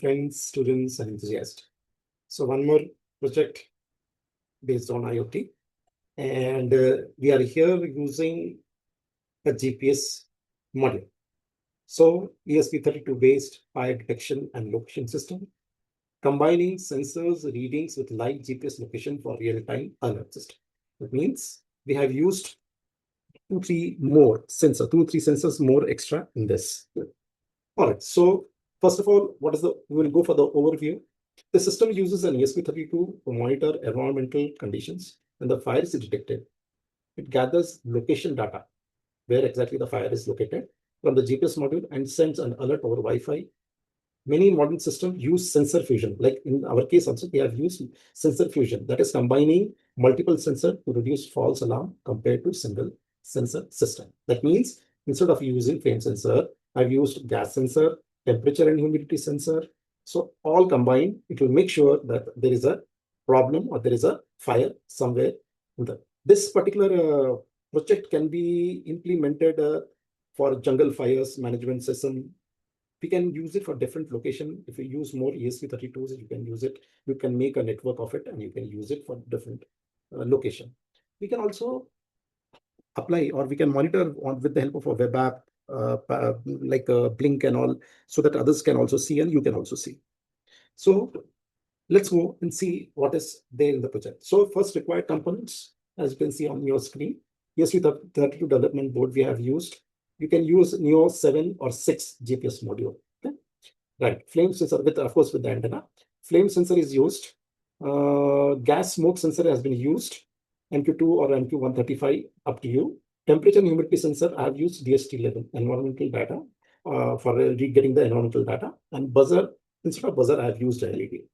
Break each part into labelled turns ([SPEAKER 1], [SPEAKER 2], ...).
[SPEAKER 1] friends, students, and enthusiasts. So one more project based on IoT, and we are here using a GPS module. So ESP32 based fire detection and location system, combining sensors readings with live GPS location for real-time alert system. That means we have used two, three sensors more extra in this. All right. So first of all, we will go for the overview. The system uses an ESP32 to monitor environmental conditions. When the fire is detected, it gathers location data, where exactly the fire is located, from the GPS module and sends an alert over Wi-Fi. Many modern systems use sensor fusion. Like in our case also, we have used sensor fusion. That is combining multiple sensors to reduce false alarm compared to single sensor system. That means instead of using flame sensor, I've used gas sensor, temperature and humidity sensor. So all combined, it will make sure that there is a problem or there is a fire somewhere. This particular project can be implemented for jungle fires management system. We can use it for different location. If you use more ESP32s, you can use it. You can make a network of it and you can use it for different location. We can also apply or we can monitor with the help of a web app like Blink and all, so that others can also see and you can also see. So let's go and see what is there in the project. So first required components, as you can see on your screen, ESP32 development board we have used. You can use Neo 7 or 6 GPS module. Okay? Right. Flame sensor with, of course, with the antenna. Flame sensor is used. Gas smoke sensor has been used. MQ2 or MQ135, up to you. Temperature and humidity sensor, I have used DST11, environmental data, for getting the environmental data. And buzzer, instead of buzzer, I have used LED.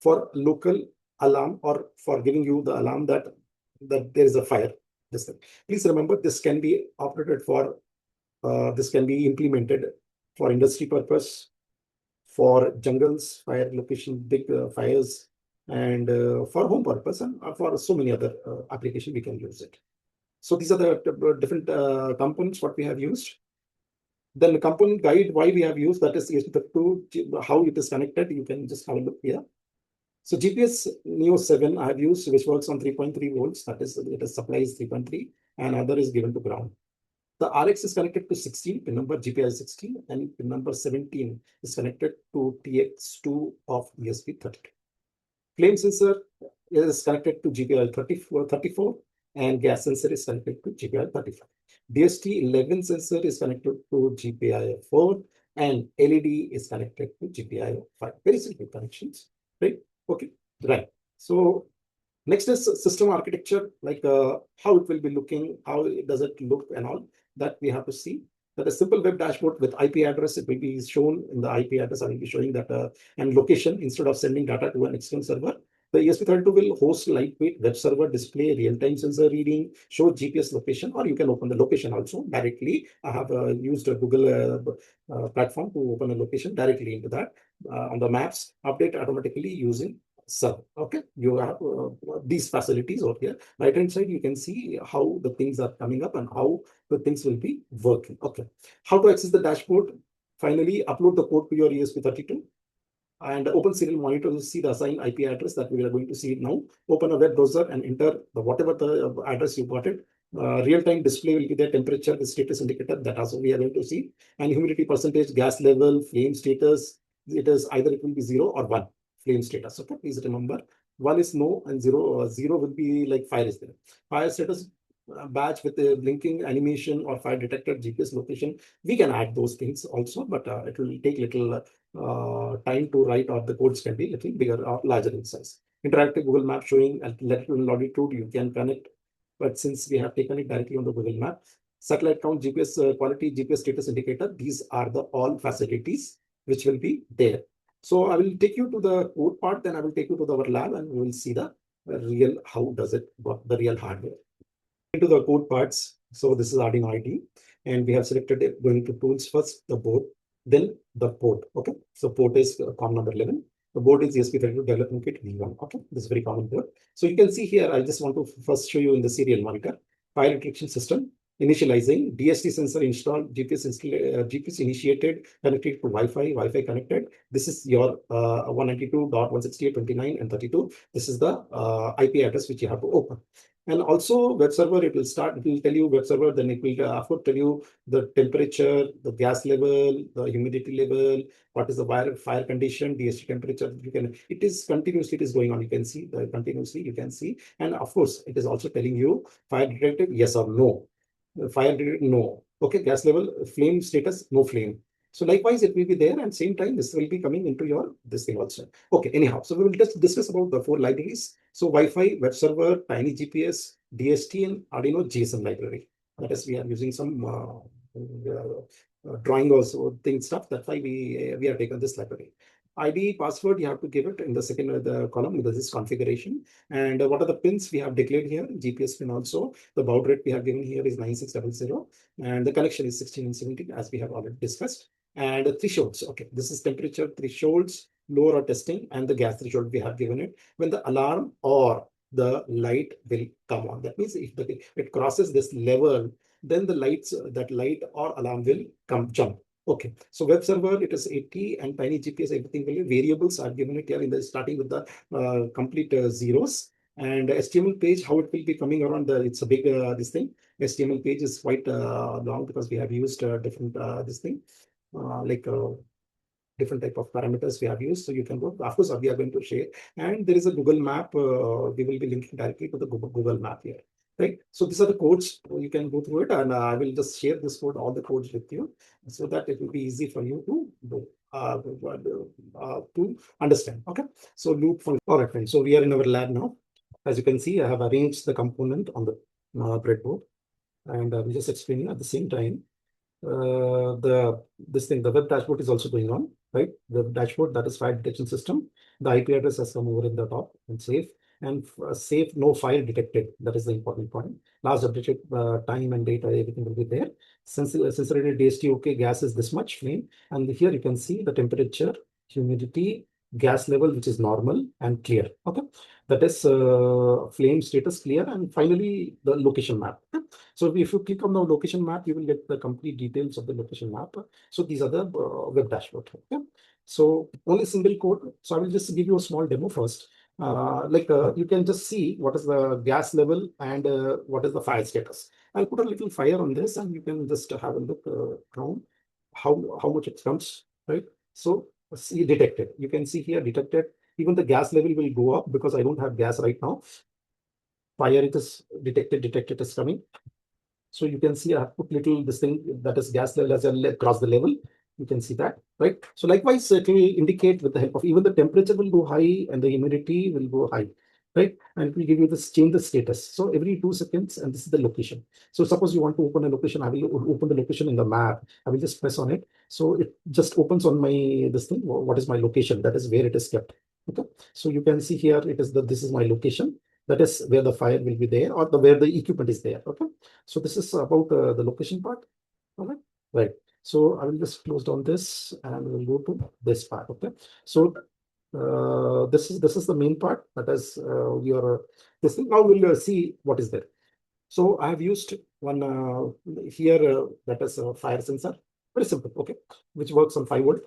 [SPEAKER 1] For local alarm or for giving you the alarm that there is a fire. Please remember, this can be operated for, this can be implemented for industry purpose, for jungles, fire location, big fires, and for home purpose, and for so many other applications we can use it. So these are the different components what we have used. Then the component guide, why we have used, that is ESP32, how it is connected. You can just have a look here. So GPS Neo 7 I have used, which works on 3.3 volts. That is, it supplies 3.3, and other is given to ground. The RX is connected to 16, pin number GPI 16, and pin number 17 is connected to TX2 of ESP32. Flame sensor is connected to GPI 34, and gas sensor is connected to GPI 35. DST11 sensor is connected to GPI 4, and LED is connected to GPI 5. Very simple connections, right? Okay, right. So next is system architecture, like how it will be looking, how does it look and all that we have to see. That a simple web dashboard with IP address, it will be shown in the IP address. I will be showing that and location instead of sending data to an external server. The ESP32 will host lightweight web server, display real-time sensor reading, show GPS location, or you can open the location also directly. I have used a Google platform to open a location directly into that. On the maps, update automatically using server. Okay, you have these facilities over here. Right hand side, you can see how the things are coming up and how the things will be working. Okay, how to access the dashboard? Finally, upload the code to your ESP32 and open serial monitor to see the assigned IP address that we are going to see now. Open a web browser and enter whatever the address you got it. Real-time display will be the temperature, the status indicator, that also we are going to see, and humidity percentage, gas level, flame status. It is either it will be 0 or 1 flame status. Okay, please remember, 1 is no and 0 will be like fire is there. Fire status badge with a blinking animation or fire detector GPS location. We can add those things also, but it will take little time to write, or the codes can be little bigger or larger in size. Interactive Google Map showing latitude and longitude, you can connect, but since we have taken it directly on the Google Map. Satellite count, GPS quality, GPS status indicator, these are the all facilities which will be there. So I will take you to the code part, then I will take you to our lab and we will see the real, how does it work, the real hardware. Into the code parts. So this is Arduino IDE, and we have selected it, going to tools first, the board, then the port. Okay, so port is COM number 11. The board is ESP32 development kit V1. Okay, this is very common board. So you can see here, I just want to first show you in the serial monitor, fire detection system. initializing, DST sensor installed, GPS initiated, connected to Wi-Fi connected. This is your 192.168.29 and 32. This is the IP address which you have to open. And also web server, it will tell you web server, then it will of course tell you the temperature, the gas level, the humidity level, what is the fire condition, DST temperature. It is continuously, it is going on. You can see continuously, you can see. And of course, it is also telling you fire detected, yes or no. Fire detected, no. Okay, gas level, flame status, no flame. So likewise, it will be there, and same time, this will be coming into your this thing also. Okay, anyhow, so we will just discuss about the 4 libraries. So Wi-Fi, web server, tiny GPS, DST, and Arduino JSON library. That is, we are using some drawing also thing stuff. That's why we have taken this library. ID password you have to give it in the second the column. This is configuration. And what are the pins we have declared here? GPS pin also. The baud rate we have given here is 9600, and the connection is 16 and 17 as we have already discussed. And thresholds. Okay, this is temperature thresholds, lower or testing, and the gas threshold we have given it when the alarm or the light will come on. That means if it crosses this level, then the that light or alarm will jump. Okay, so web server, it is 80, and tiny GPS, everything will be variables are given it here in the starting with the complete zeros. And HTML page, how it will be coming around, it's a big this thing. HTML page is quite long because we have used different this thing like different type of parameters we have used. So you can go, of course, we are going to share. And there is a Google map. We will be linking directly to the Google map here. Right. So these are the codes. You can go through it, and I will just share this code, all the codes with you, so that it will be easy for you to do. To understand. Okay. So loop function. All right, friends. So we are in our lab now. As you can see, I have arranged the component on the breadboard, and I will just explain you at the same time. The web dashboard is also going on, right? The dashboard, that is fire detection system. The IP address has come over in the top and safe. And safe, no fire detected. That is the important point. Last updated time and date, everything will be there. Sensitivity DST, okay, gas is this much flame. And here you can see the temperature, humidity, gas level, which is normal and clear. Okay, that is flame status clear. And finally, the location map. Okay? So if you click on the location map, you will get the complete details of the location map. So these are the web dashboard. Okay? So only single code. So I will just give you a small demo first. You can just see what is the gas level and what is the fire status. I'll put a little fire on this, and you can just have a look around how much it comes, right? So see detected. You can see here detected. Even the gas level will go up because I don't have gas right now. Fire, it is detected is coming. So you can see I have put little this thing, that is gas level as I cross the level. You can see that, right? So likewise, it will indicate with the help of even the temperature will go high and the humidity will go high, right? And it will give you this change the status. So every 2 seconds, and this is the location. So suppose you want to open a location, I will open the location in the map. I will just press on it. So it just opens on my this thing. What is my location? That is where it is kept. Okay. So you can see here it is this is my location. That is where the fire will be there, or where the equipment is there. Okay. So this is about the location part. All right. Right. So I will just close down this, and we'll go to this part. Okay. So this is the main part. That is your this thing. Now we'll see what is there. So I have used one here that is a fire sensor. Very simple. Okay, which works on 5 volt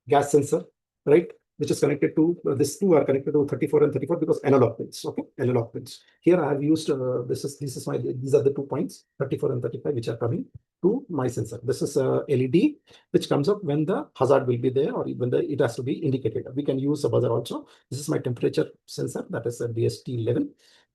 [SPEAKER 1] gas sensor, right? Which is connected to these two are connected to 34 and 34 because analog pins. Okay, analog pins. Here I have used these are the 2 points 34 and 35 which are coming to my sensor. This is a LED which comes up when the hazard will be there, or when it has to be indicated. We can use a buzzer also. This is my temperature sensor, that is a DST11,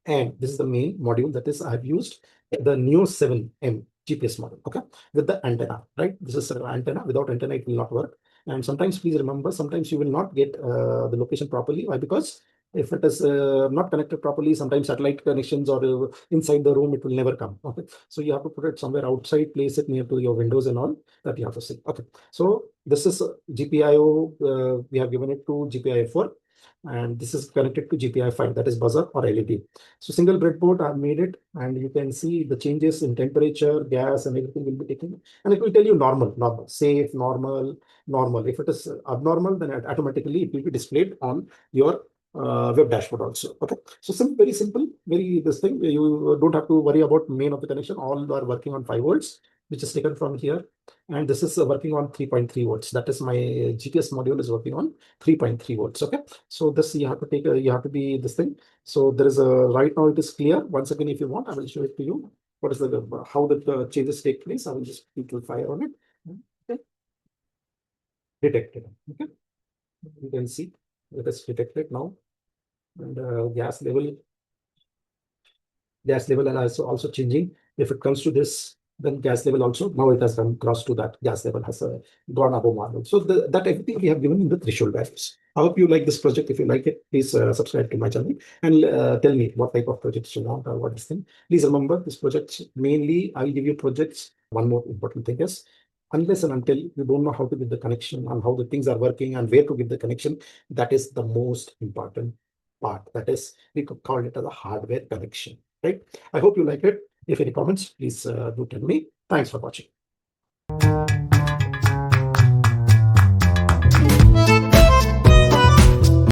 [SPEAKER 1] and this is the main module, that is I have used the Neo 7M GPS model. Okay, with the antenna, right? This is an antenna. Without antenna, it will not work. And sometimes, please remember, sometimes you will not get the location properly. Why? Because if it is not connected properly, sometimes satellite connections or inside the room, it will never come. Okay, so you have to put it somewhere outside, place it near to your windows and all that you have to see. Okay, so this is GPIO. We have given it to GPIO4, and this is connected to GPIO5, that is buzzer or LED. So single breadboard, I have made it, and you can see the changes in temperature, gas, and everything will be taken, and it will tell you normal, safe, normal. If it is abnormal, then automatically it will be displayed on your web dashboard also. Okay, so very simple, very this thing. You don't have to worry about main of the connection. All are working on 5 volts, which is taken from here, and this is working on 3.3 volts. That is my GPS module is working on 3.3 volts. Okay, so this you have to take. You have to be this thing. So there is a right now it is clear. Once again, if you want, I will show it to you. What is the how the changes take place? I will just put fire on it. Okay, detected. Okay, you can see it is detected now, and gas level and also changing. If it comes to this, then gas level also now it has come crossed to that gas level has gone above normal. So that everything we have given in the threshold values. I hope you like this project. If you like it, please subscribe to my channel and tell me what type of projects you want or what is thing. Please remember this project mainly I will give you projects. One more important thing is unless and until you don't know how to give the connection and how the things are working and where to give the connection, that is the most important part. That is, we could call it as a hardware connection, right? I hope you like it. If any comments, please do tell me. Thanks for watching.